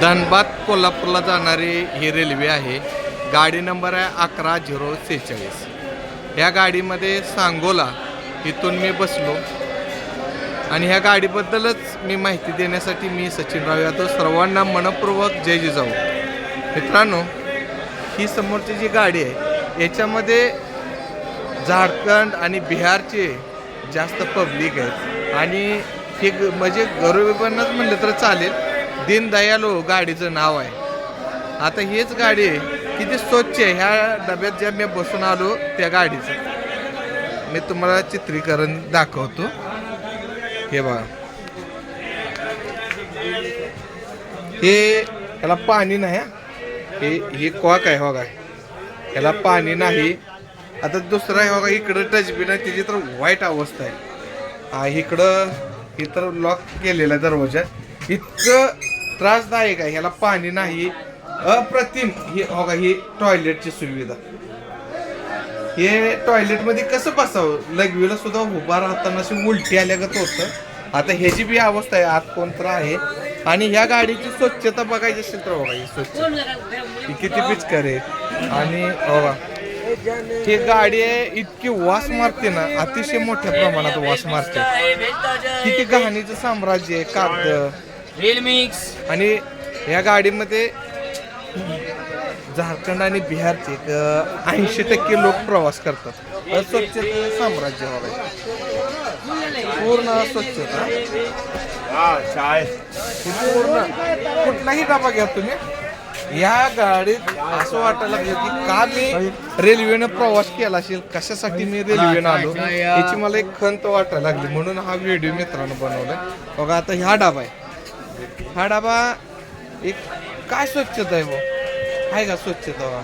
धनबाद कोल्हापूरला जाणारी ही रेल्वे आहे. गाडी नंबर आहे 11046. या गाडीमध्ये सांगोला इथून मी बसलो आणि ह्या गाडीबद्दलच मी माहिती देण्यासाठी मी सचिनराव यादव सर्वांना मनपूर्वक जय जिजाऊ. मित्रांनो, ही समोरची जी गाडी आहे याच्यामध्ये झारखंड आणि बिहारचे जास्त पब्लिक आहेत आणि हे म्हणजे गौरवपूर्णच म्हणलं तर चालेल. दीनदयाल गाडीचं नाव आहे. आता हीच गाडी किती स्वच्छ आहे. ह्या डब्यात ज्या मी बसून आलो त्या गाडीचं मी तुम्हाला चित्रीकरण दाखवतो. हे बघा, हे याला पाणी नाही. हे कॉक आहे बघा, याला पाणी नाही. आता दुसरा आहे बघा, इकडं टचबीन आहे त्याची तर वाईट अवस्था आहे. इतर लॉक केलेला दरवाजा इतकं त्रासदायक आहे. ह्याला पाणी नाही. अप्रतिम. हे बघा, ही टॉयलेटची सुविधा. हे टॉयलेटमध्ये कसं बसावं, लघवीला सुद्धा उभा राहताना अशी उलटी आल्यागत होतं. आता ह्याची बी अवस्था आहे. आत कोणतं आहे. आणि ह्या गाडीची स्वच्छता बघायची असेल तर बघा, ही स्वच्छ ही किती पिचकर आहे. आणि बघा, ही गाडी आहे इतकी वास मारते ना, अतिशय मोठ्या प्रमाणात वास मारते. किती घाणीचं साम्राज्य आहे. कागद रेल मिक्स. आणि या गाडीमध्ये झारखंड आणि बिहारचे 80% लोक प्रवास करतात. अस्वच्छतेचं साम्राज्य व्हावं, पूर्ण अस्वच्छता. पूर्ण कुठलाही डबा घ्या तुम्ही, या गाडीत असं वाटायला लागलं की का मी रेल्वेनं प्रवास केला असेल, कशासाठी मी रेल्वेनं आलो याची मला एक खंत वाटायला लागली. म्हणून हा व्हिडिओ मित्रांनो बनवलाय. बघा, आता हा डबा आहे. हा डबा एक काय स्वच्छता आहे वो, आहे का स्वच्छता?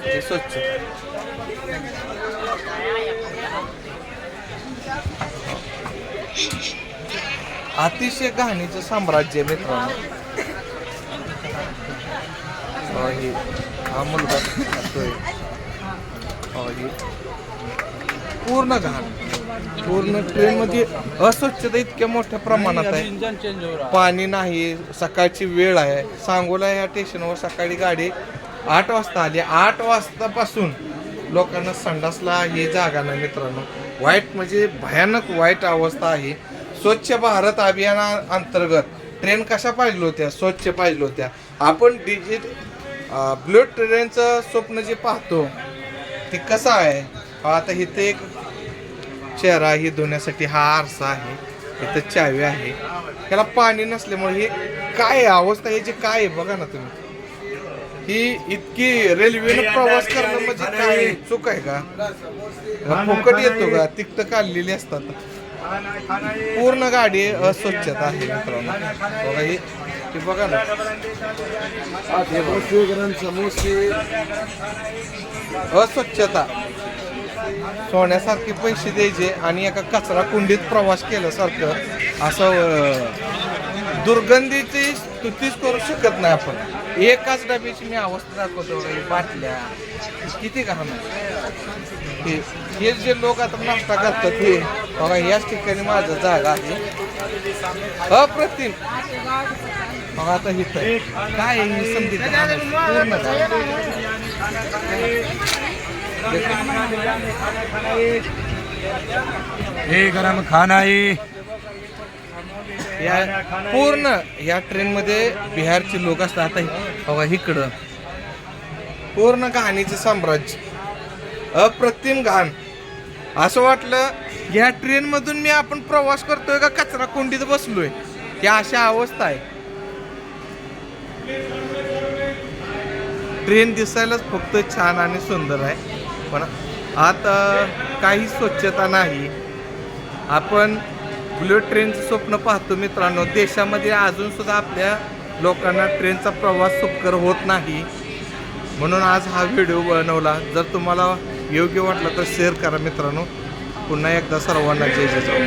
हे स्वच्छ. अतिशय घाणीचं साम्राज्य मित्रांनो. हा मुलगा पूर्ण घाण. पूर्ण ट्रेन मध्ये अस्वच्छता इतक्या मोठ्या प्रमाणात आहे. पाणी नाही. सकाळची वेळ आहे. सांगोला या स्टेशनवर सकाळी गाडी 8 वाजता आली. 8 वाजतापासून लोकांना संडासला ही जागा नाही मित्रांनो. वाईट म्हणजे भयानक वाईट अवस्था आहे. स्वच्छ भारत अभियानाअंतर्गत ट्रेन कशा पाहिजे होत्या, स्वच्छ पाहिजे होत्या. आपण बुलेट ट्रेनचं स्वप्न जे पाहतो ते कसं आहे. आता इथे एक चेहरा ही धुण्यासाठी हा आरसा आहे. इथं चावी आहे. त्याला पाणी नसल्यामुळे हे काय अवस्था याची काय आहे बघा ना तुम्ही. ही इतकी रेल्वेने प्रवास करणं म्हणजे काय चूक आहे का? फुकट येतो का? तिक्त काढलेली असतात. पूर्ण गाडी अस्वच्छता आहे मित्रांनो. बघा हे बघा ना, अस्वच्छता. सोन्यासारखे पैसे द्यायचे आणि एका कचरा कुंडीत प्रवास केल्यासारखं असं दुर्गंधीची स्तुतीच करू शकत नाही आपण. एकाच डब्याची मी अवस्था दाखवतो. बाटल्या किती घाण. हे जे लोक आता नाश्ता करतात हे बघा, याच ठिकाणी माझं जागा आहे. अप्रतिम. बघा आता इथं काय समजत पूर्ण हे गरम खाना आहे. या पूर्ण या ट्रेन मध्ये बिहारचे लोक असतात. आता बघा इकडं पूर्ण घाणीचं साम्राज्य. अप्रतिम घाण. असं वाटलं या ट्रेन मधून मी आपण प्रवास करतोय का कचरा कोंडीत बसलोय. या अशा अवस्था आहे. ट्रेन दिसायलाच फक्त छान आणि सुंदर आहे, पण आत काही स्वच्छता नाही. आपण बुलेट ट्रेनचं स्वप्न पाहतो मित्रांनो. देशामध्ये अजून सुद्धा आपल्या लोकांना ट्रेनचा प्रवास सुखकर होत नाही. म्हणून आज हा व्हिडिओ बनवला. जर तुम्हाला योग्य वाटला तर शेअर करा मित्रांनो. पुन्हा एकदा सर्वांना जय जिजाऊ.